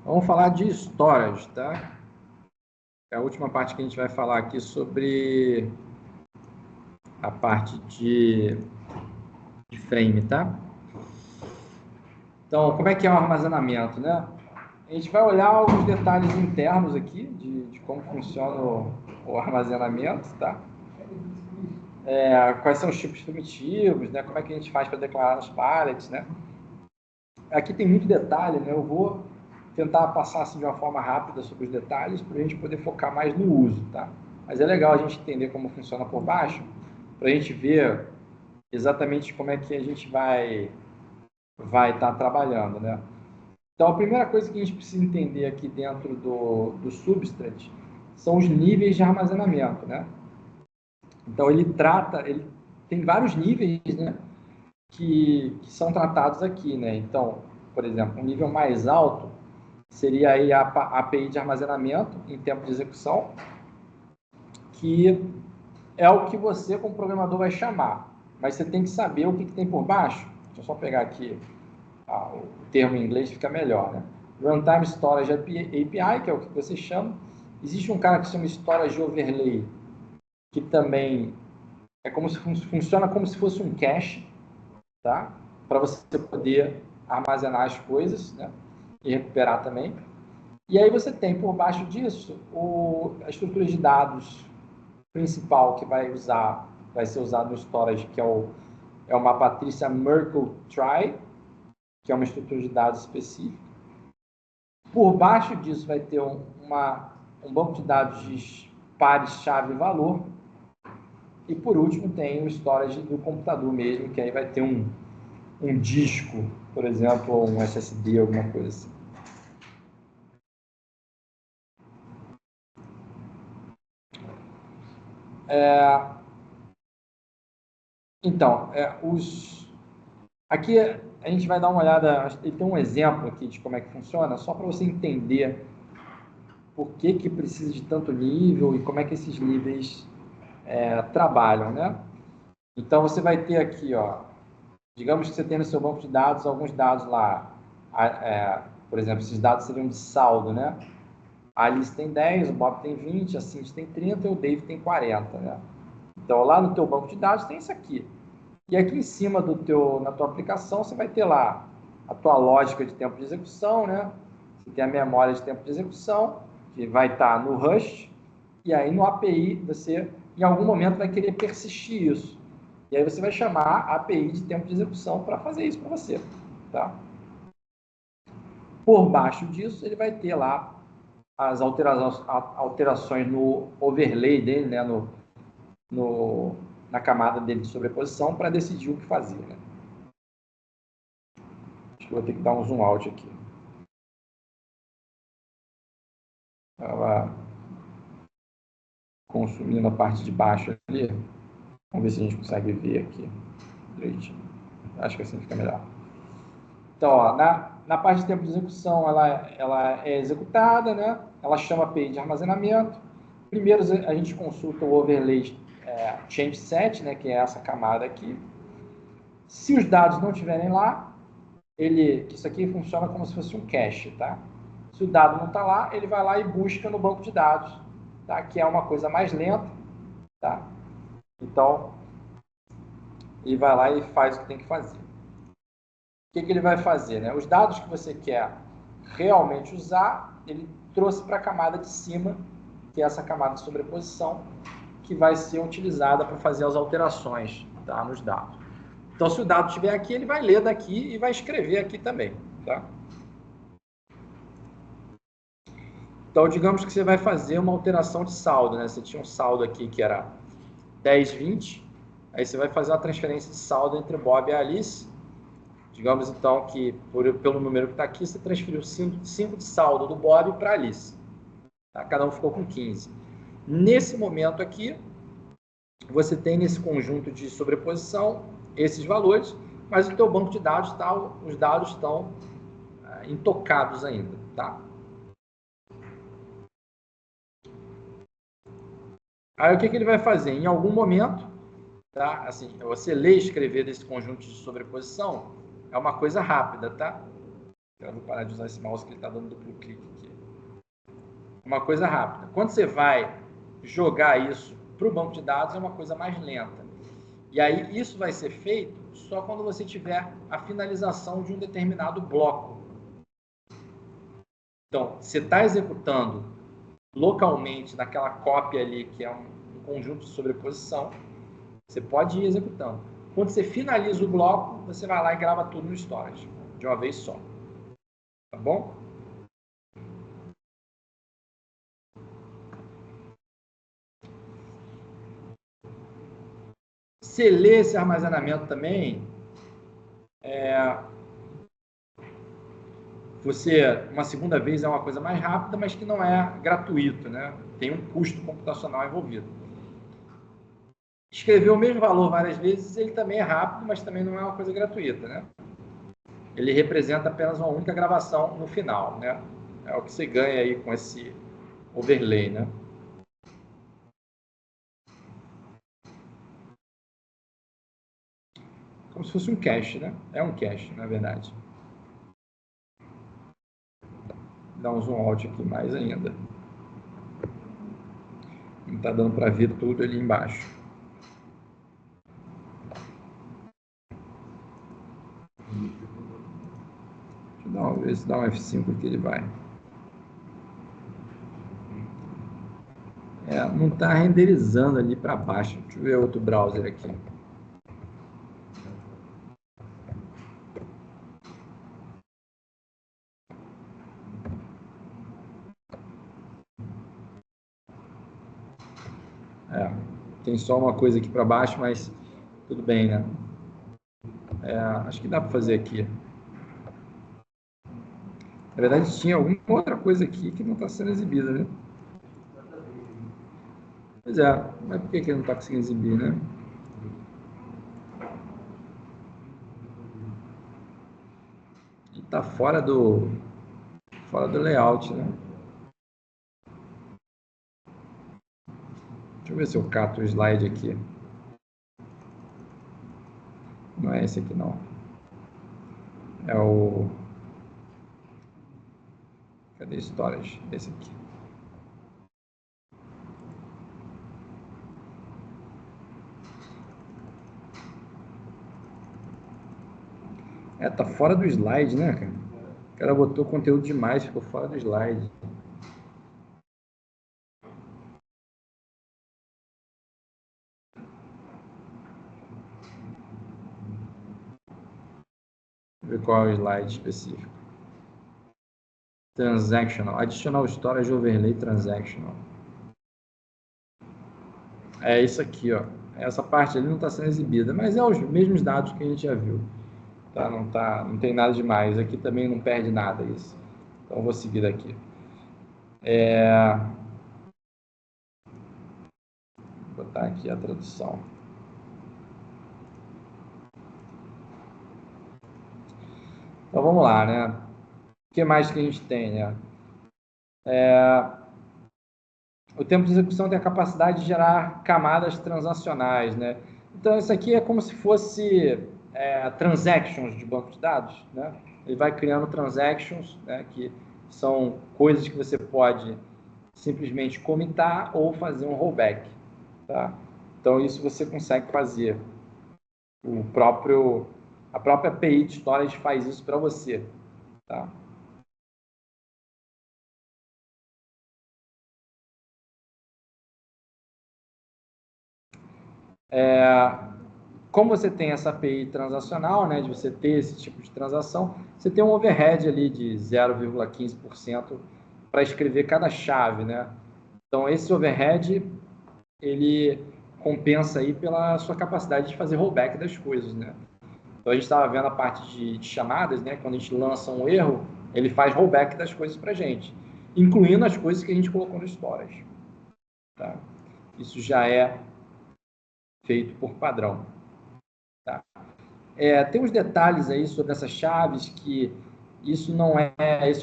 Vamos falar de storage, tá? É a última parte que a gente vai falar aqui sobre a parte de frame, tá? Então, como é que é o armazenamento, né? A gente vai olhar alguns detalhes internos aqui de como funciona o armazenamento, tá? Quais são os tipos primitivos, né? Como é que a gente faz para declarar nos pallets, né? Aqui tem muito detalhe, né? Eu vou tentar passar assim, de uma forma rápida sobre os detalhes para a gente poder focar mais no uso, tá? Mas é legal a gente entender como funciona por baixo, para a gente ver exatamente como é que a gente vai estar trabalhando, né? Então, a primeira coisa que a gente precisa entender aqui dentro do Substrate são os níveis de armazenamento, né? Então, ele tem vários níveis, né, que são tratados aqui, né? Então, por exemplo, um nível mais alto seria aí a API de armazenamento em tempo de execução, que é o que você, como programador, vai chamar. Mas você tem que saber o que tem por baixo. Deixa eu só pegar aqui o termo em inglês, fica melhor, né? Runtime Storage API, que é o que você chama. Existe um cara que se chama Storage Overlay, que também é como se funciona como se fosse um cache, tá? Para você poder armazenar as coisas, né? E recuperar também. E aí você tem por baixo disso a estrutura de dados principal que vai ser usado no storage, que é uma Patrícia Merkle Trie, que é uma estrutura de dados específica. Por baixo disso vai ter um banco de dados de pares chave-valor. E por último tem o storage do computador mesmo, que aí vai ter um disco, por exemplo, um SSD, alguma coisa assim. Então, aqui a gente vai dar uma olhada, ele tem um exemplo aqui de como é que funciona, só para você entender por que precisa de tanto nível e como é que esses níveis trabalham, né? Então, você vai ter aqui, ó, digamos que você tem no seu banco de dados alguns dados lá, por exemplo, esses dados seriam de saldo, né? A Alice tem 10, o Bob tem 20, a Cindy tem 30 e o Dave tem 40, né? Então, lá no teu banco de dados tem isso aqui. E aqui em cima na tua aplicação, você vai ter lá a tua lógica de tempo de execução, né? Você tem a memória de tempo de execução, que vai estar no Rust, e aí no API você, em algum momento, vai querer persistir isso. E aí você vai chamar a API de tempo de execução para fazer isso para você, tá? Por baixo disso, ele vai ter lá as alterações no overlay dele, né? Na camada dele de sobreposição para decidir o que fazer, né? Acho que vou ter que dar um zoom out aqui. Ela consumindo a parte de baixo ali. Vamos ver se a gente consegue ver aqui direitinho. Acho que assim fica melhor. Então, ó, na parte de tempo de execução, ela é executada, né? Ela chama a API de armazenamento. Primeiro, a gente consulta o overlay change set, né? Que é essa camada aqui. Se os dados não estiverem lá, isso aqui funciona como se fosse um cache, tá? Se o dado não está lá, ele vai lá e busca no banco de dados, tá? Que é uma coisa mais lenta, tá? Então, ele vai lá e faz o que tem que fazer. O que ele vai fazer, né? Os dados que você quer realmente usar, ele trouxe para a camada de cima, que é essa camada de sobreposição, que vai ser utilizada para fazer as alterações, tá? Nos dados. Então, se o dado estiver aqui, ele vai ler daqui e vai escrever aqui também, tá? Então, digamos que você vai fazer uma alteração de saldo, né? Você tinha um saldo aqui que era 10, 20, aí você vai fazer uma transferência de saldo entre Bob e Alice. Digamos, então, que pelo número que está aqui, você transferiu 5 de saldo do Bob para a Alice. Tá? Cada um ficou com 15. Nesse momento aqui, você tem nesse conjunto de sobreposição esses valores, mas o teu banco de dados, os dados estão intocados ainda, tá? Aí o que ele vai fazer? Em algum momento, tá? Assim, você ler e escrever desse conjunto de sobreposição é uma coisa rápida, tá? Eu vou parar de usar esse mouse que ele está dando duplo clique aqui. Uma coisa rápida. Quando você vai jogar isso para o banco de dados, é uma coisa mais lenta. E aí isso vai ser feito só quando você tiver a finalização de um determinado bloco. Então, você está executando localmente naquela cópia ali, que é um conjunto de sobreposição, você pode ir executando. Quando você finaliza o bloco, você vai lá e grava tudo no storage, de uma vez só. Tá bom? Você lê esse armazenamento também, uma segunda vez é uma coisa mais rápida, mas que não é gratuito, né? Tem um custo computacional envolvido. Escrever o mesmo valor várias vezes, ele também é rápido, mas também não é uma coisa gratuita, né? Ele representa apenas uma única gravação no final, né? É o que você ganha aí com esse overlay, né? Como se fosse um cache, né? É um cache, na verdade. Dá um zoom out aqui mais ainda. Não está dando para ver tudo ali embaixo. Deixa eu ver se dá um F5 que ele vai. Não está renderizando ali para baixo. Deixa eu ver outro browser aqui. Tem só uma coisa aqui para baixo, mas tudo bem, né? Acho que dá para fazer aqui. Na verdade, tinha alguma outra coisa aqui que não está sendo exibida, né? Pois é, mas por que não está conseguindo exibir, né? Está fora do layout, né? Deixa eu ver se eu cato o slide aqui. Não é esse aqui, não. É o... Cadê storage? Esse aqui. Tá fora do slide, né, cara? O cara botou conteúdo demais, ficou fora do slide. Deixa eu ver qual é o slide específico. Transactional. Additional storage overlay transactional. É isso aqui, ó. Essa parte ali não está sendo exibida, mas é os mesmos dados que a gente já viu. Tá? Não tem nada demais. Aqui também não perde nada isso. Então, eu vou seguir daqui. Vou botar aqui a tradução. Então, vamos lá, né? O que mais que a gente tem, né? O tempo de execução tem a capacidade de gerar camadas transacionais, né? Então, isso aqui é como se fosse transactions de banco de dados, né? Ele vai criando transactions, né, que são coisas que você pode simplesmente commitar ou fazer um rollback, tá? Então, isso você consegue fazer. A própria API de storage faz isso para você, tá? Como você tem essa API transacional, né, de você ter esse tipo de transação, você tem um overhead ali de 0,15% para escrever cada chave, né? Então, esse overhead, ele compensa aí pela sua capacidade de fazer rollback das coisas, né? Então, a gente estava vendo a parte de chamadas, né? Quando a gente lança um erro, ele faz rollback das coisas para a gente, incluindo as coisas que a gente colocou no storage, tá? Isso já é feito por padrão, tá? Tem uns detalhes aí sobre essas chaves que esse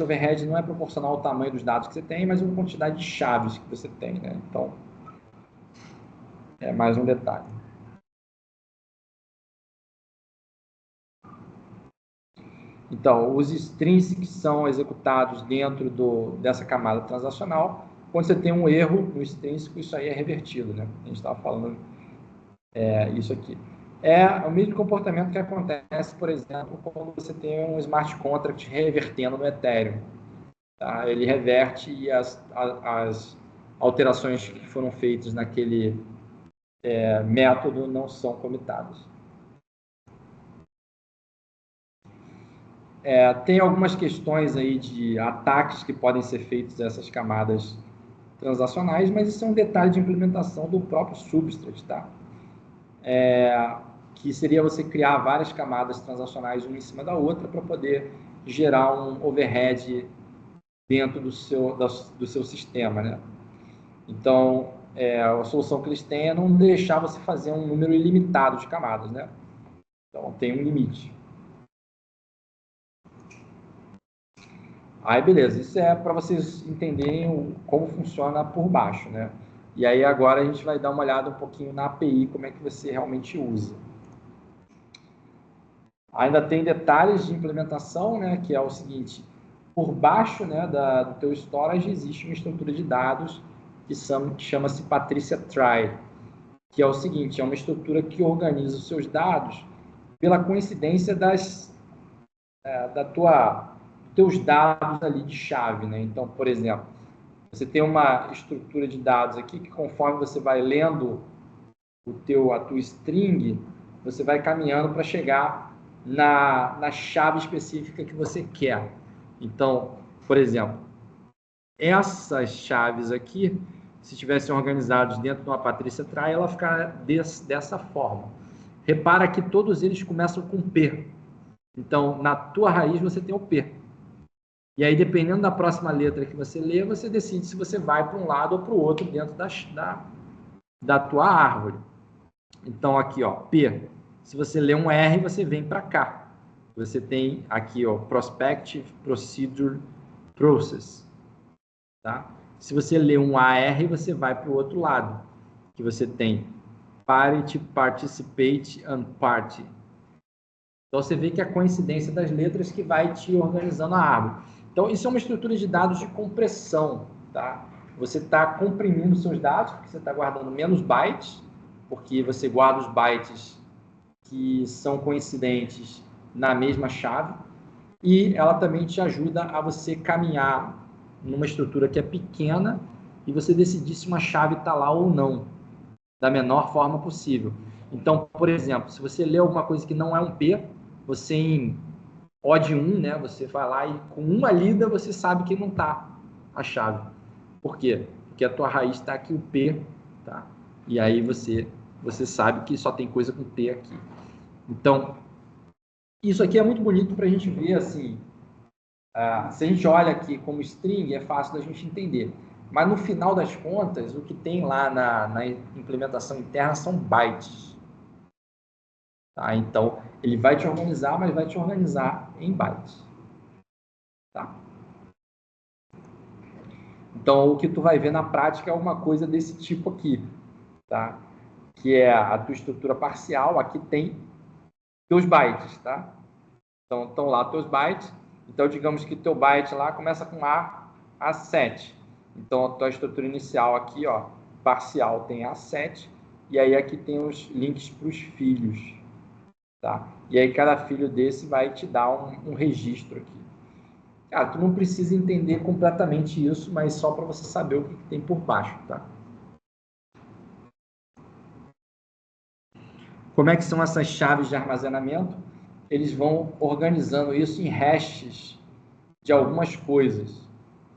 overhead não é proporcional ao tamanho dos dados que você tem, mas a quantidade de chaves que você tem, né? Então, é mais um detalhe. Então, os strings são executados dentro dessa camada transacional. Quando você tem um erro no extrínseco, isso aí é revertido, né? A gente estava falando isso aqui. É o mesmo comportamento que acontece, por exemplo, quando você tem um smart contract revertendo no Ethereum. Tá? Ele reverte e as alterações que foram feitas naquele método não são comitadas. Tem algumas questões aí de ataques que podem ser feitos a essas camadas transacionais, mas isso é um detalhe de implementação do próprio Substrate, tá? Que seria você criar várias camadas transacionais uma em cima da outra para poder gerar um overhead dentro do seu sistema, né? Então, a solução que eles têm é não deixar você fazer um número ilimitado de camadas, né? Então, tem um limite. Aí, beleza. Isso é para vocês entenderem como funciona por baixo, né? E aí, agora, a gente vai dar uma olhada um pouquinho na API, como é que você realmente usa. Ainda tem detalhes de implementação, né? Que é o seguinte, por baixo, né, do teu storage existe uma estrutura de dados que chama-se Patricia Trie, que é o seguinte, é uma estrutura que organiza os seus dados pela coincidência dos teus dados ali de chave, né? Então, por exemplo, você tem uma estrutura de dados aqui que conforme você vai lendo a tua string, você vai caminhando para chegar na chave específica que você quer. Então, por exemplo, essas chaves aqui, se tivessem organizados dentro de uma Patricia Trie, ela ficaria dessa forma. Repara que todos eles começam com P. Então, na tua raiz você tem o P. E aí, dependendo da próxima letra que você lê, você decide se você vai para um lado ou para o outro dentro da tua árvore. Então, aqui, ó, P. Se você lê um R, você vem para cá. Você tem aqui, ó, Prospective Procedure Process. Tá? Se você lê um AR, você vai para o outro lado, que você tem Parity, Participate and Party. Então, você vê que é a coincidência das letras que vai te organizando a árvore. Então, isso é uma estrutura de dados de compressão. Tá? Você está comprimindo seus dados, porque você está guardando menos bytes, porque você guarda os bytes que são coincidentes na mesma chave, e ela também te ajuda a você caminhar numa estrutura que é pequena e você decidir se uma chave está lá ou não, da menor forma possível. Então, por exemplo, se você lê alguma coisa que não é um P, você em O de 1, né, você vai lá e com uma lida você sabe que não está a chave. Por quê? Porque a tua raiz está aqui o P, tá? E aí você sabe que só tem coisa com P aqui. Então, isso aqui é muito bonito para a gente ver, assim, se a gente olha aqui como string, é fácil da gente entender. Mas no final das contas, o que tem lá na implementação interna são bytes. Tá? Então, ele vai te organizar, mas vai te organizar em bytes. Tá? Então, o que tu vai ver na prática é uma coisa desse tipo aqui. Tá? Que é a tua estrutura parcial. Aqui tem teus bytes. Tá? Então, estão lá teus bytes. Então, digamos que teu byte lá começa com A7. Então, a tua estrutura inicial aqui, ó, parcial, tem A7. E aí, aqui tem os links para os filhos. Tá? E aí, cada filho desse vai te dar um registro aqui. Cara, tu não precisa entender completamente isso, mas só para você saber o que tem por baixo. Tá? Como é que são essas chaves de armazenamento? Eles vão organizando isso em hashes de algumas coisas,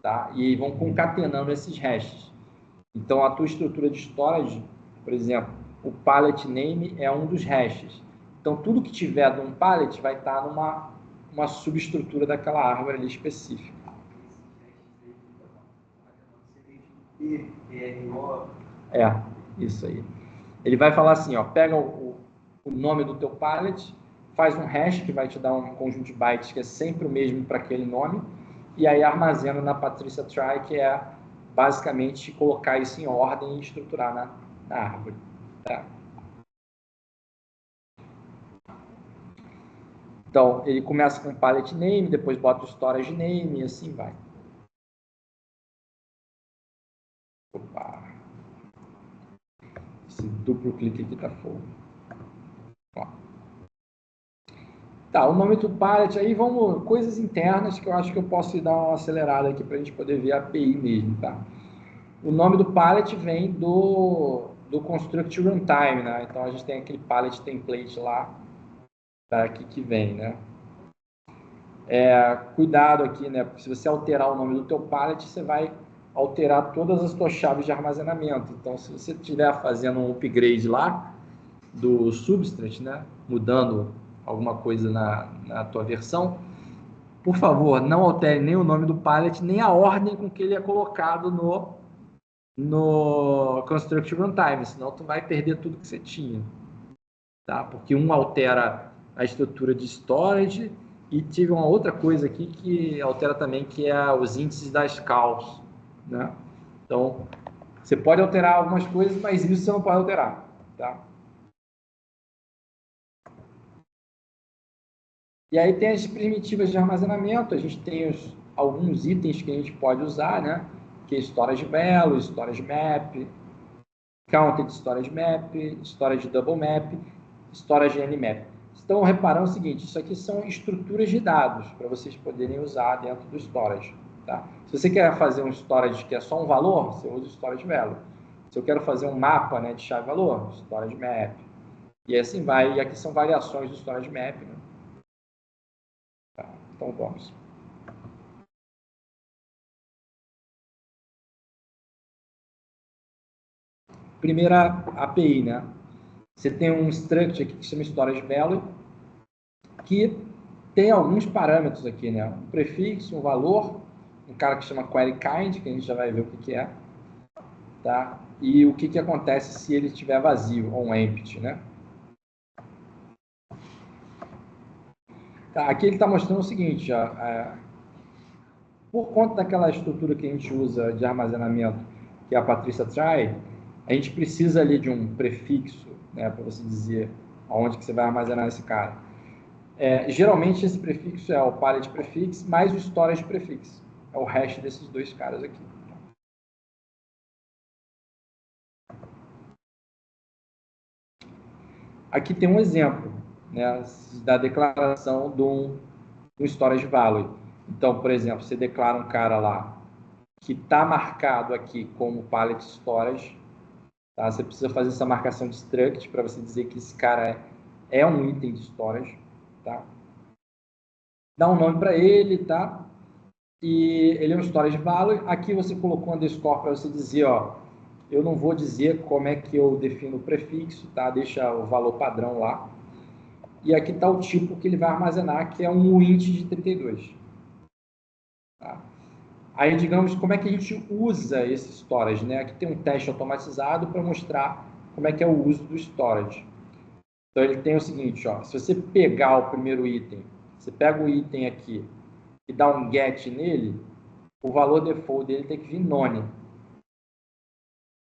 tá? E vão concatenando esses hashes. Então, a tua estrutura de storage, por exemplo, o pallet name é um dos hashes. Então, tudo que tiver de um pallet vai estar numa subestrutura daquela árvore ali específica. Isso aí. Ele vai falar assim, ó, pega o nome do teu pallet, faz um hash que vai te dar um conjunto de bytes que é sempre o mesmo para aquele nome, e aí armazena na Patricia Trie, que é basicamente colocar isso em ordem e estruturar na árvore. Tá? Então, ele começa com palette name, depois bota o storage name e assim vai. Opa. Esse duplo clique aqui tá fogo. Ó. Tá, o nome do pallet aí, vamos, coisas internas que eu acho que eu posso dar uma acelerada aqui para a gente poder ver a API mesmo, tá? O nome do pallet vem do construct runtime, né? Então a gente tem aquele pallet template lá, tá? Aqui que vem, né? Cuidado aqui, né? Porque se você alterar o nome do teu pallet, você vai alterar todas as tuas chaves de armazenamento. Então, se você estiver fazendo um upgrade lá do substrate, né? Mudando alguma coisa na tua versão, por favor, não altere nem o nome do pallet, nem a ordem com que ele é colocado no Construct Runtime, senão tu vai perder tudo que você tinha. Tá? Porque um altera a estrutura de storage e tive uma outra coisa aqui que altera também, que é os índices das calls. Né? Então, você pode alterar algumas coisas, mas isso você não pode alterar. Tá? E aí tem as primitivas de armazenamento, a gente tem alguns itens que a gente pode usar, né? Que é storage value, storage map, counted storage map, storage double map, storage nmap. Estão reparando o seguinte, isso aqui são estruturas de dados para vocês poderem usar dentro do storage. Tá? Se você quer fazer um storage que é só um valor, você usa o storage value. Se eu quero fazer um mapa, né, de chave-valor, storage map. E assim vai, e aqui são variações do storage map. Né? Tá, então vamos. Primeira API, né? Você tem um struct aqui que chama storage value, que tem alguns parâmetros aqui, né? Um prefixo, um valor, um cara que chama query kind, que a gente já vai ver o que é, tá? E o que acontece se ele estiver vazio, ou um empty, né? Tá, aqui ele está mostrando o seguinte, ó, por conta daquela estrutura que a gente usa de armazenamento, que é a Patrícia Try, a gente precisa ali de um prefixo, né, para você dizer aonde que você vai armazenar esse cara. Geralmente esse prefixo é o pallet prefix mais o storage prefix. É o hash desses dois caras aqui. Aqui tem um exemplo, né, da declaração do storage value. Então, por exemplo, você declara um cara lá que está marcado aqui como pallet storage. Tá? Você precisa fazer essa marcação de struct para você dizer que esse cara é um item de storage. Tá? Dá um nome para ele, tá? E ele é um storage value. Aqui você colocou um underscore para você dizer, ó, eu não vou dizer como é que eu defino o prefixo, tá? Deixa o valor padrão lá. E aqui está o tipo que ele vai armazenar, que é um int de 32. Tá? Aí, digamos, como é que a gente usa esse storage, né? Aqui tem um teste automatizado para mostrar como é que é o uso do storage. Então, ele tem o seguinte, ó, se você pegar o primeiro item, você pega o item aqui e dá um get nele, o valor default dele tem que vir none.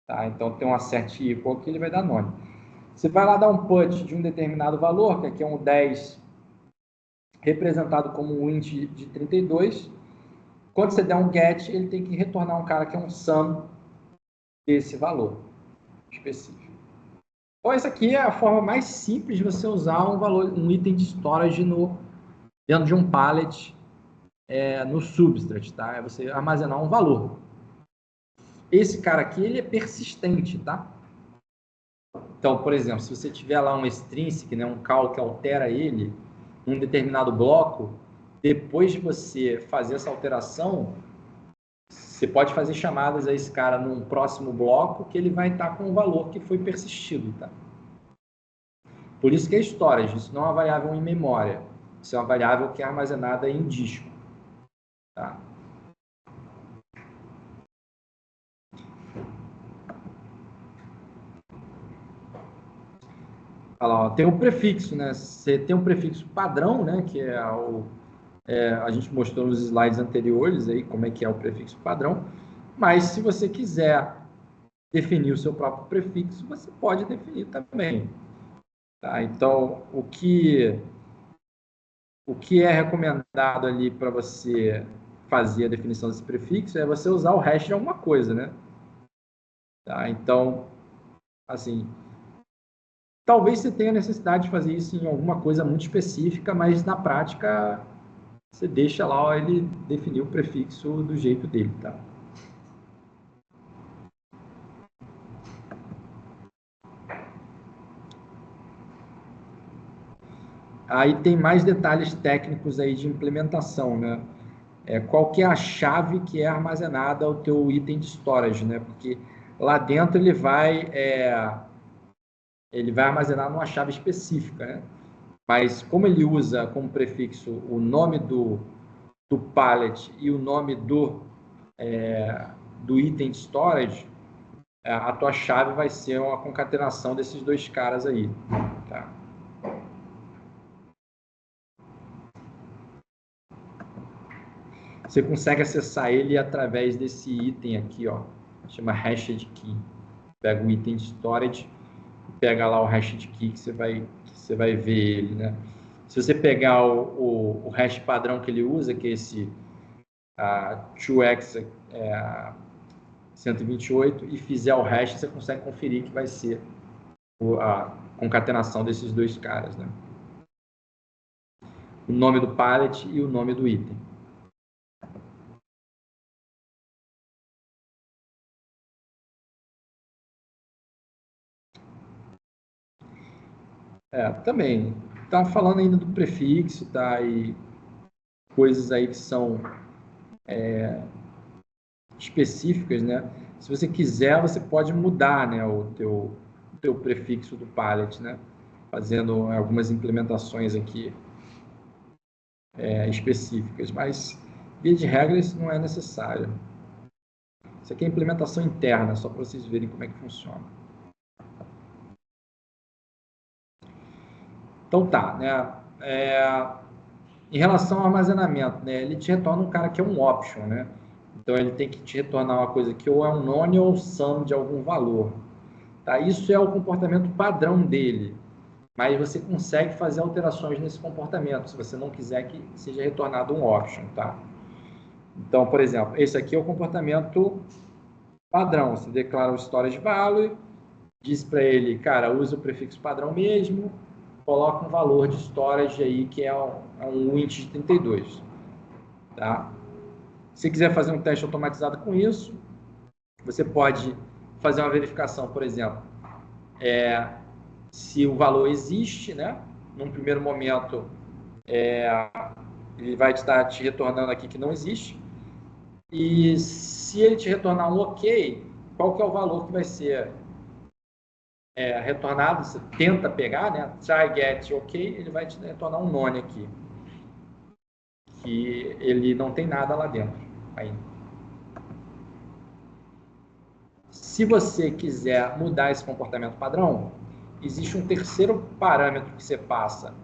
Tá? Então, tem um assert equal que ele vai dar none. Você vai lá dar um put de um determinado valor, que aqui é um 10, representado como um int de 32. Quando você der um get, ele tem que retornar um cara que é um sum desse valor específico. Então, essa aqui é a forma mais simples de você usar um item de storage dentro de um pallet no substrate, tá? É você armazenar um valor. Esse cara aqui, ele é persistente, tá? Então, por exemplo, se você tiver lá um extrinsic, né, um call que altera ele, um determinado bloco, depois de você fazer essa alteração, você pode fazer chamadas a esse cara num próximo bloco que ele vai estar com o valor que foi persistido, tá? Por isso que é storage, isso não é uma variável em memória, isso é uma variável que é armazenada em disco, tá? Olha lá, ó, tem o prefixo, né? Você tem um prefixo padrão, né? Que é a gente mostrou nos slides anteriores aí como é que é o prefixo padrão. Mas se você quiser definir o seu próprio prefixo, você pode definir também. Tá? Então, o que é recomendado ali para você fazer a definição desse prefixo é você usar o hash de alguma coisa, né? Tá? Então, assim, talvez você tenha necessidade de fazer isso em alguma coisa muito específica, mas na prática você deixa lá ele definir o prefixo do jeito dele, tá? Aí tem mais detalhes técnicos aí de implementação, né? Qual que é a chave que é armazenada ao teu item de storage, né? Porque lá dentro ele vai armazenar numa chave específica, né? Mas como ele usa como prefixo o nome do pallet e o nome do item de storage, a tua chave vai ser uma concatenação desses dois caras aí, tá? Você consegue acessar ele através desse item aqui, ó, chama hashed key. Pega o item de storage, pega lá o hashed key que você vai ver ele, né? Se você pegar o hash padrão que ele usa, que é esse 2x 128, e fizer o hash, você consegue conferir que vai ser a concatenação desses dois caras, né? O nome do pallet e o nome do item. Também. Tá falando ainda do prefixo, tá? E coisas aí que são específicas, né? Se você quiser, você pode mudar, né, o teu prefixo do pallet, né? Fazendo algumas implementações aqui específicas, mas via de regra isso não é necessário. Isso aqui é implementação interna, só para vocês verem como é que funciona. Então tá, né? Em relação ao armazenamento, né? Ele te retorna um cara que é um option, né? Então ele tem que te retornar uma coisa que ou é um none ou sum de algum valor. Tá? Isso é o comportamento padrão dele. Mas você consegue fazer alterações nesse comportamento, se você não quiser que seja retornado um option, tá? Então, por exemplo, esse aqui é o comportamento padrão. Você declara o storage value, diz para ele, cara, usa o prefixo padrão mesmo, coloca um valor de storage aí que é um int de 32, tá? Se quiser fazer um teste automatizado com isso, você pode fazer uma verificação, por exemplo, se o valor existe, né? Num primeiro momento, ele vai estar te retornando aqui que não existe. E se ele te retornar um OK, qual que é o valor que vai ser retornado? Você tenta pegar, né? Try get OK, ele vai te retornar um none aqui, que ele não tem nada lá dentro ainda. Se você quiser mudar esse comportamento padrão, existe um terceiro parâmetro que você passa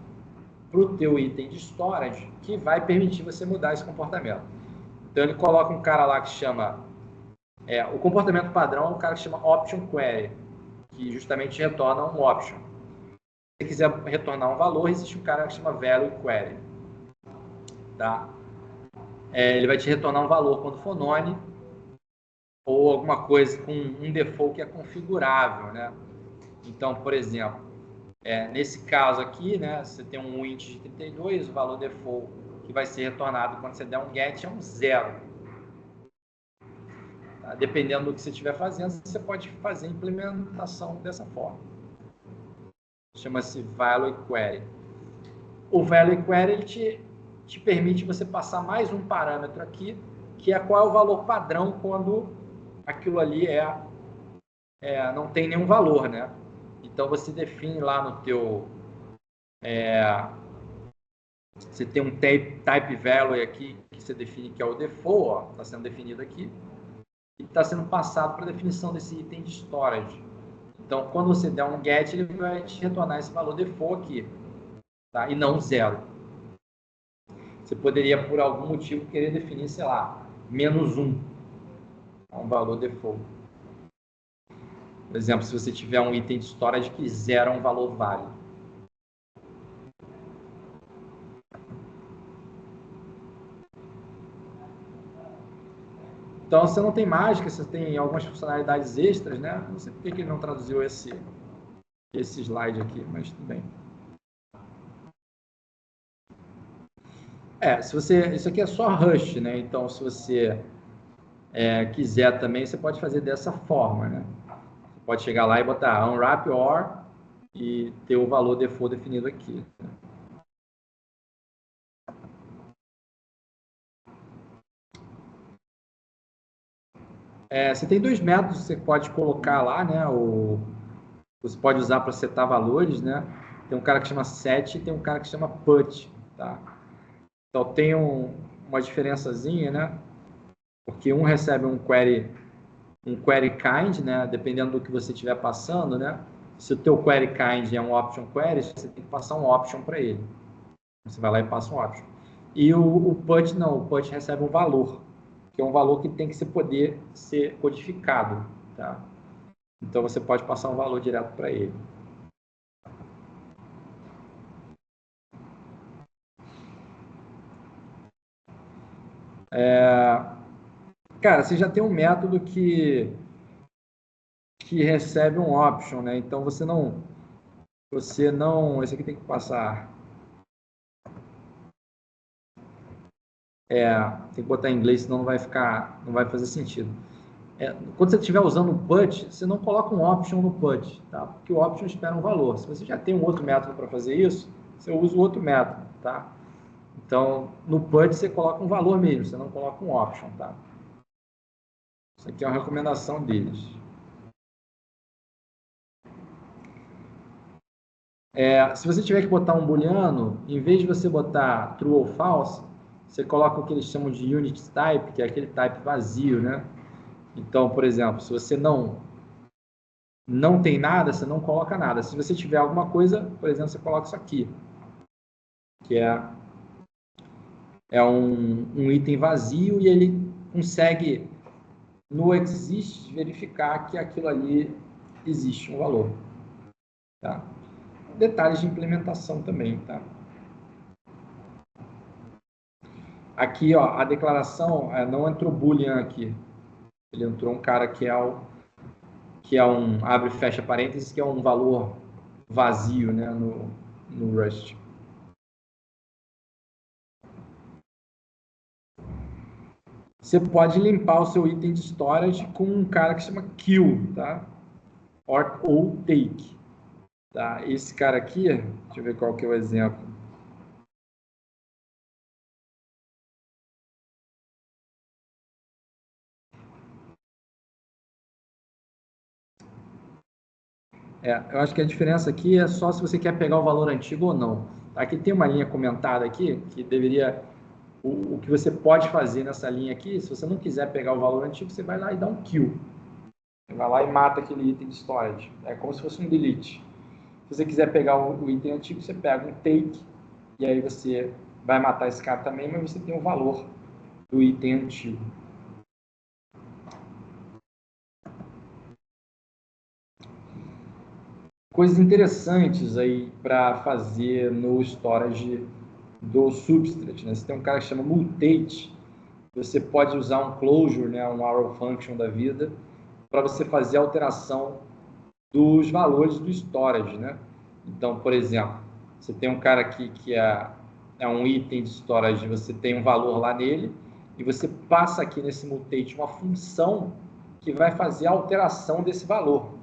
para o teu item de storage que vai permitir você mudar esse comportamento. Então ele coloca um cara lá que chama o comportamento padrão é um cara que chama option query, que justamente retorna um option. Se você quiser retornar um valor, existe um cara que chama value query, tá? Ele vai te retornar um valor quando for none ou alguma coisa com um default que é configurável, né? Então, por exemplo, nesse caso aqui, né, você tem um int de 32, o valor default que vai ser retornado quando você der um get é um 0. Tá? Dependendo do que você estiver fazendo, você pode fazer a implementação dessa forma. Chama-se value query. O value query ele te permite você passar mais um parâmetro aqui, que é qual é o valor padrão quando aquilo ali não tem nenhum valor, né? Então você define lá no teu você tem um type value aqui que você define que é o default, está sendo definido aqui, e está sendo passado para a definição desse item de storage. Então, quando você der um get, ele vai te retornar esse valor default aqui, tá? E não 0. Você poderia, por algum motivo, querer definir, sei lá, -1, um valor default. Por exemplo, se você tiver um item de storage que 0 é um valor válido. Então, você não tem mágica, você tem algumas funcionalidades extras, né? Não sei por que ele não traduziu esse slide aqui, mas tudo bem. Isso aqui é só Rust, né? Então, se você quiser também, você pode fazer dessa forma, né? Você pode chegar lá e botar unwrap or e ter o valor default definido aqui. Você tem dois métodos que você pode colocar lá, né? Você pode usar para setar valores, né? Tem um cara que chama set e tem um cara que chama put, tá? Então tem uma diferençazinha, né? Porque um recebe um query kind, né? Dependendo do que você estiver passando, né? Se o teu query kind é um option query, você tem que passar um option para ele. Você vai lá e passa um option. E o put não, o put recebe um valor, que é um valor que tem que poder ser codificado, tá? Então você pode passar um valor direto para ele. Cara, você já tem um método que recebe um option, né? Então você não, esse aqui tem que passar, tem que botar em inglês, senão não vai fazer sentido. Quando você estiver usando um put, você não coloca um option no put, tá? Porque o option espera um valor. Se você já tem um outro método para fazer isso, você usa o outro método, tá? Então, no put você coloca um valor mesmo, você não coloca um option, tá? Isso aqui é uma recomendação deles. Se você tiver que botar um booleano, em vez de você botar true ou false, você coloca o que eles chamam de unit type, que é aquele type vazio, né? Então, por exemplo, se você não tem nada, você não coloca nada. Se você tiver alguma coisa, por exemplo, você coloca isso aqui, que é um item vazio e ele consegue, no exist, verificar que aquilo ali existe um valor. Tá? Detalhes de implementação também, tá? Aqui, ó, a declaração não entrou boolean aqui. Ele entrou um cara que é um abre e fecha parênteses, que é um valor vazio, né, no Rust. Você pode limpar o seu item de storage com um cara que chama kill, tá? Ou take. Tá? Esse cara aqui, deixa eu ver qual que é o exemplo. Eu acho que a diferença aqui é só se você quer pegar o valor antigo ou não. Aqui tem uma linha comentada aqui que deveria... O que você pode fazer nessa linha aqui, se você não quiser pegar o valor antigo, você vai lá e dá um kill. Você vai lá e mata aquele item de storage. É como se fosse um delete. Se você quiser pegar o item antigo, você pega um take e aí você vai matar esse cara também, mas você tem o valor do item antigo. Coisas interessantes aí para fazer no storage do Substrate, né? Você tem um cara que chama mutate, você pode usar um closure, né, um arrow function da vida, para você fazer a alteração dos valores do storage, né? Então, por exemplo, você tem um cara aqui que é um item de storage, você tem um valor lá nele, e você passa aqui nesse mutate uma função que vai fazer a alteração desse valor.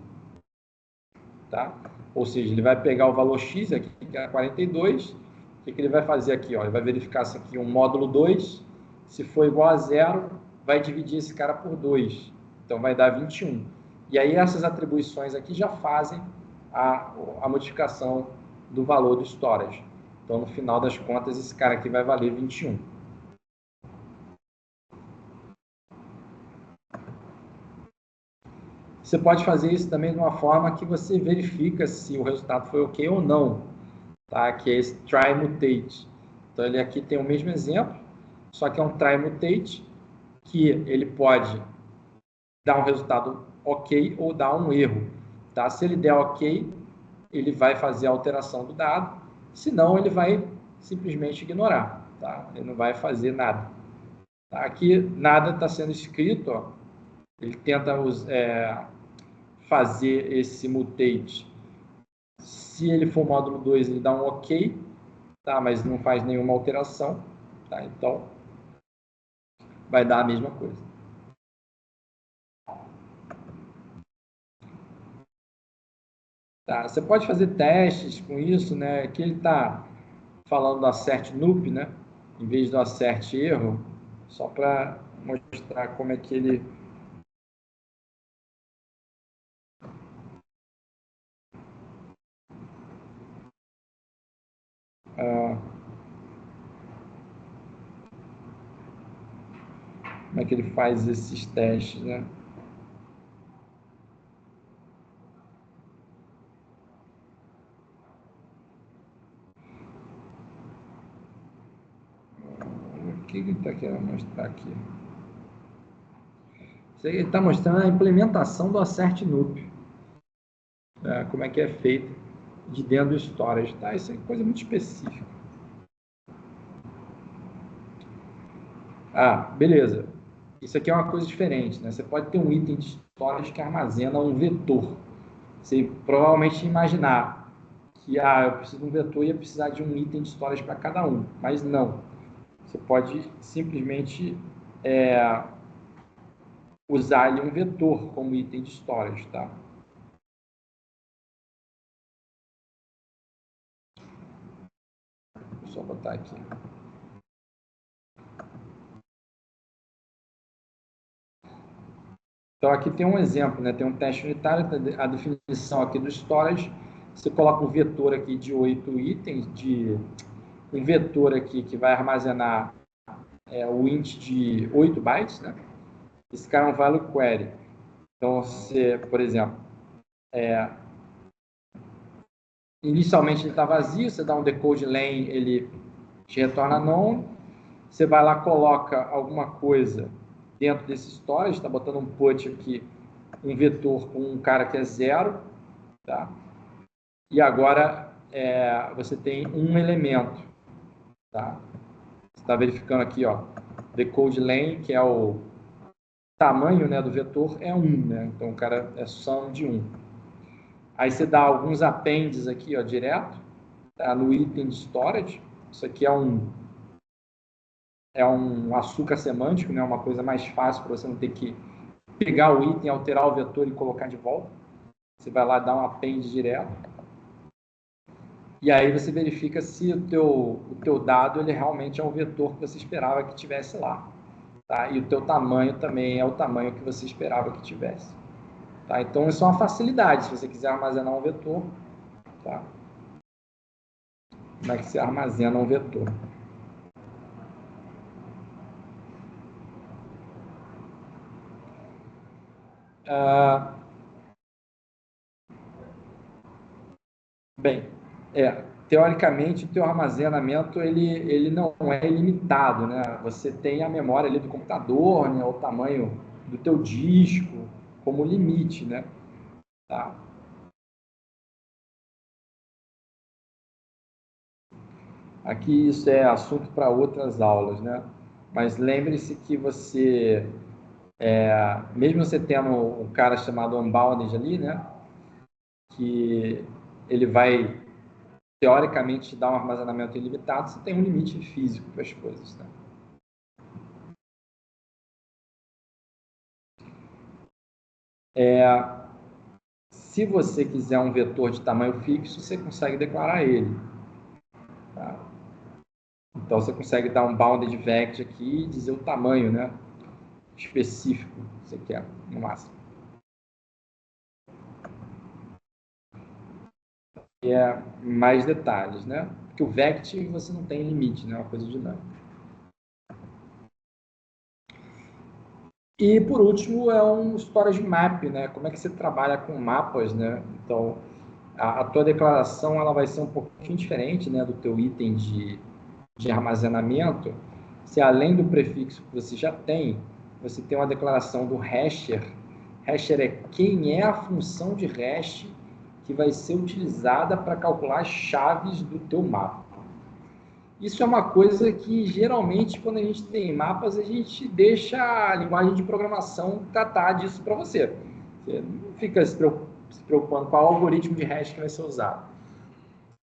Tá? Ou seja, ele vai pegar o valor x aqui, que é 42, o que ele vai fazer aqui? Ó? Ele vai verificar se aqui um módulo 2, se for igual a 0, vai dividir esse cara por 2, então vai dar 21. E aí essas atribuições aqui já fazem a modificação do valor do storage. Então, no final das contas, esse cara aqui vai valer 21. Você pode fazer isso também de uma forma que você verifica se o resultado foi ok ou não, tá? Que é esse try mutate. Então, ele aqui tem o mesmo exemplo, só que é um try mutate, que ele pode dar um resultado ok ou dar um erro. Tá? Se ele der ok, ele vai fazer a alteração do dado, senão ele vai simplesmente ignorar. Tá? Ele não vai fazer nada. Aqui nada está sendo escrito, ó. Ele tenta fazer esse mutate. Se ele for módulo 2, ele dá um OK, tá? Mas não faz nenhuma alteração, tá? Então, vai dar a mesma coisa. Tá? Você pode fazer testes com isso, né? Aqui ele está falando do assert nup, né? Em vez do assert erro, só para mostrar como é que ele... como é que ele faz esses testes, né? O que ele está querendo mostrar aqui? Ele está mostrando a implementação do assert nup, né? Como é que é feito de dentro do storage, tá? Isso é coisa muito específica. Ah, beleza. Isso aqui é uma coisa diferente, né? Você pode ter um item de storage que armazena um vetor. Você provavelmente imaginar que eu preciso de um vetor e ia precisar de um item de storage para cada um, mas não. Você pode simplesmente usar ali um vetor como item de storage, tá? Vou só botar aqui. Então, aqui tem um exemplo, né? Tem um teste unitário, a definição aqui do storage. Você coloca um vetor aqui de 8 itens, um vetor aqui que vai armazenar o int de 8 bytes, né? Esse cara é um value query. Então, você, por exemplo, inicialmente ele está vazio, você dá um decode lane, ele te retorna known. Você vai lá, coloca alguma coisa dentro desse storage, está botando um put aqui, um vetor com um cara que é 0, tá? E agora você tem um elemento, tá? Você está verificando aqui, ó, decode lane, que é o tamanho, né, do vetor, é 1, né? Então o cara é sum de 1. Aí você dá alguns appends aqui, ó, direto, tá? No item de storage. Isso aqui é um açúcar semântico, né? Uma coisa mais fácil para você não ter que pegar o item, alterar o vetor e colocar de volta. Você vai lá dar um append direto. E aí você verifica se o teu dado ele realmente é o vetor que você esperava que tivesse lá. Tá? E o teu tamanho também é o tamanho que você esperava que tivesse. Tá? Então, isso é uma facilidade. Se você quiser armazenar um vetor, tá? Como é que você armazena um vetor? Bem, teoricamente, o teu armazenamento ele não é ilimitado, né? Você tem a memória ali do computador, né? O tamanho do teu disco como limite, né? Tá? Aqui isso é assunto para outras aulas, né? Mas lembre-se que você, mesmo você tendo um cara chamado unbounded ali, né? Que ele vai teoricamente dar um armazenamento ilimitado, você tem um limite físico para as coisas, né? Se você quiser um vetor de tamanho fixo, você consegue declarar ele. Tá? Então, você consegue dar um bounded vect aqui e dizer o tamanho, né, específico que você quer, no máximo. E mais detalhes, né? Porque o vect você não tem limite, né? É uma coisa dinâmica. E, por último, é um storage map, né? Como é que você trabalha com mapas, né? Então, a tua declaração ela vai ser um pouquinho diferente, né, do teu item de armazenamento. Se além do prefixo que você já tem, você tem uma declaração do hasher. Hasher é quem é a função de hash que vai ser utilizada para calcular as chaves do teu mapa. Isso é uma coisa que, geralmente, quando a gente tem mapas, a gente deixa a linguagem de programação tratar disso para você. Você não fica se preocupando com qual algoritmo de hash que vai ser usado.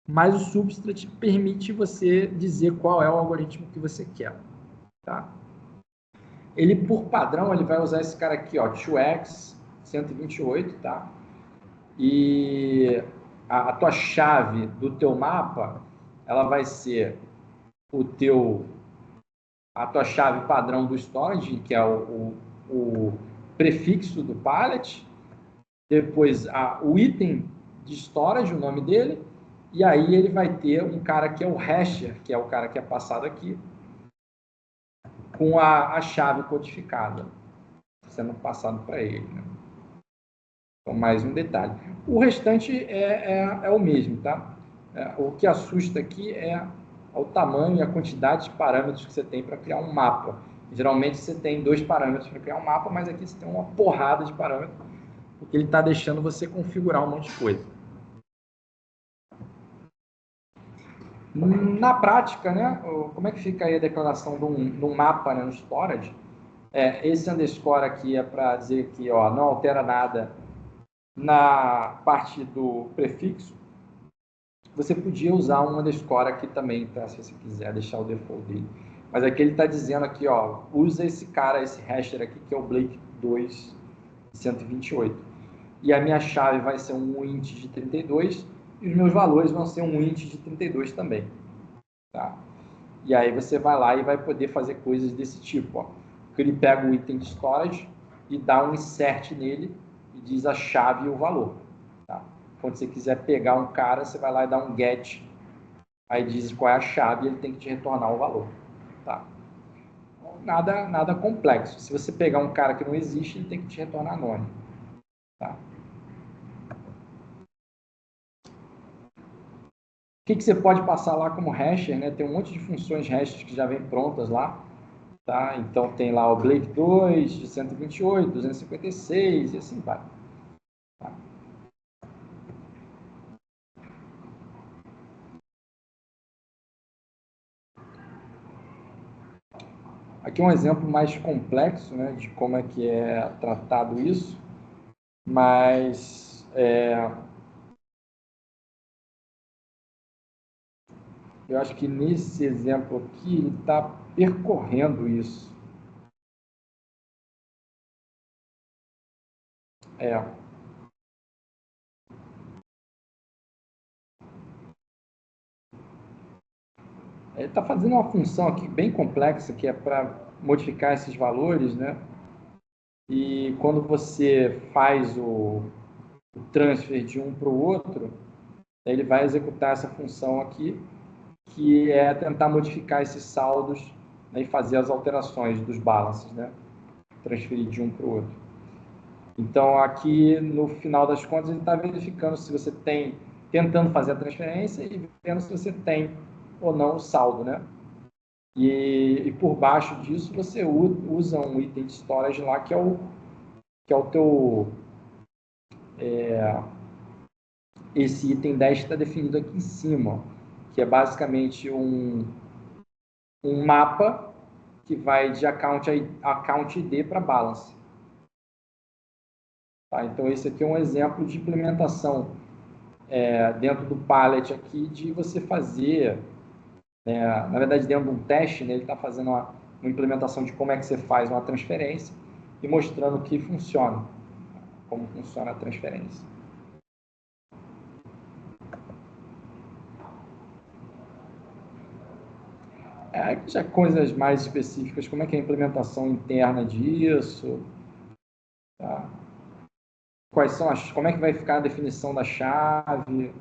Mas o Substrat permite você dizer qual é o algoritmo que você quer. Tá? Ele, por padrão, ele vai usar esse cara aqui, ó, 2x 128, tá? E a tua chave do teu mapa, ela vai ser a tua chave padrão do storage, que é o prefixo do pallet, depois o item de storage, o nome dele, e aí ele vai ter um cara que é o hasher, que é o cara que é passado aqui, com a chave codificada, sendo passado para ele. Né? Então, mais um detalhe. O restante é o mesmo, tá? O que assusta aqui é o tamanho e a quantidade de parâmetros que você tem para criar um mapa. Geralmente você tem 2 parâmetros para criar um mapa, mas aqui você tem uma porrada de parâmetros, porque ele está deixando você configurar um monte de coisa. Na prática, né, como é que fica aí a declaração de um mapa, né, no storage? Esse underscore aqui é para dizer que ó, não altera nada na parte do prefixo. Você podia usar um underscore aqui também, tá? Se você quiser deixar o default dele. Mas aqui ele está dizendo aqui, ó, usa esse cara, esse hasher aqui, que é o Blake 2 128. E a minha chave vai ser um int de 32 e os meus valores vão ser um int de 32 também. Tá? E aí você vai lá e vai poder fazer coisas desse tipo, ó. Que ele pega o item de storage e dá um insert nele e diz a chave e o valor. Tá? Quando você quiser pegar um cara, você vai lá e dá um get, aí diz qual é a chave e ele tem que te retornar o valor. Tá? Nada complexo. Se você pegar um cara que não existe, ele tem que te retornar anônimo. Tá? O que você pode passar lá como hasher, né? Tem um monte de funções hashes que já vem prontas lá. Tá? Então tem lá o Blake 2 de 128, 256 e assim vai. Tá? Aqui um exemplo mais complexo, né, de como é que é tratado isso, mas eu acho que nesse exemplo aqui ele está percorrendo isso. Ele está fazendo uma função aqui bem complexa, que é para modificar esses valores, né? E quando você faz o transfer de um para o outro, ele vai executar essa função aqui, que é tentar modificar esses saldos, né, e fazer as alterações dos balances, né? Transferir de um para o outro. Então, aqui, no final das contas, ele está verificando se você tem, tentando fazer a transferência e vendo se você tem ou não o saldo, né? E por baixo disso, você usa um item de storage lá, que é o teu... esse item 10 está definido aqui em cima, que é basicamente um mapa que vai de account ID para balance. Tá? Então, esse aqui é um exemplo de implementação dentro do pallet aqui, de você fazer, na verdade, dentro de um teste, né, ele está fazendo uma implementação de como é que você faz uma transferência e mostrando que funciona, como funciona a transferência. Já coisas mais específicas, como é que é a implementação interna disso, tá? Como é que vai ficar a definição da chave,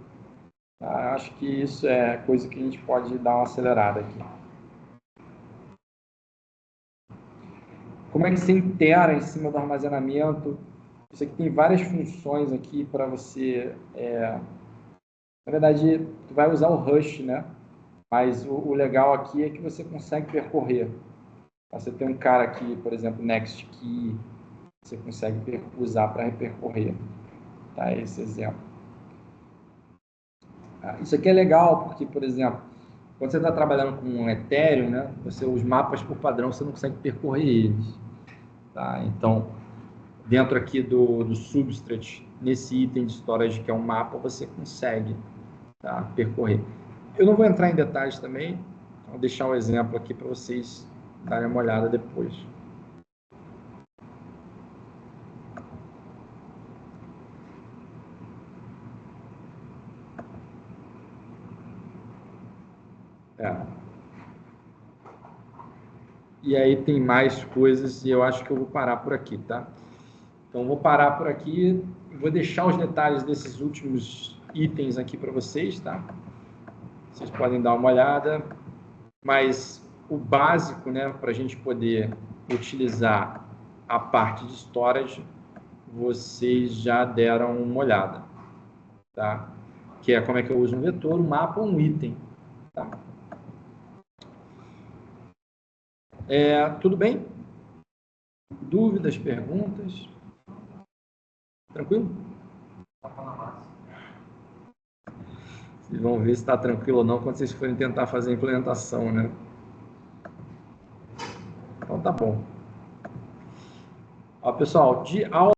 tá? Acho que isso é coisa que a gente pode dar uma acelerada aqui. Como é que você intera em cima do armazenamento? Isso aqui tem várias funções aqui para você... na verdade, tu vai usar o Rush, né? Mas o legal aqui é que você consegue percorrer. Você tem um cara aqui, por exemplo, Next Key, você consegue usar para percorrer. Tá? Esse exemplo. Isso aqui é legal porque, por exemplo, Quando você está trabalhando com um Ethereum, né, os mapas por padrão você não consegue percorrer eles. Tá? Então, dentro aqui do Substrate, nesse item de storage que é um mapa, você consegue, tá, percorrer. Eu não vou entrar em detalhes também, vou deixar um exemplo aqui para vocês darem uma olhada depois. E aí tem mais coisas e eu acho que eu vou parar por aqui, tá? Então, vou parar por aqui e vou deixar os detalhes desses últimos itens aqui para vocês, tá? Vocês podem dar uma olhada, mas o básico, né, para a gente poder utilizar a parte de storage, vocês já deram uma olhada, tá? Que é como é que eu uso um vetor, um mapa ou um item, tá? Tudo bem? Dúvidas, perguntas? Tranquilo? Vocês vão ver se está tranquilo ou não quando vocês forem tentar fazer a implementação, né? Então tá bom. Ó, pessoal, de aula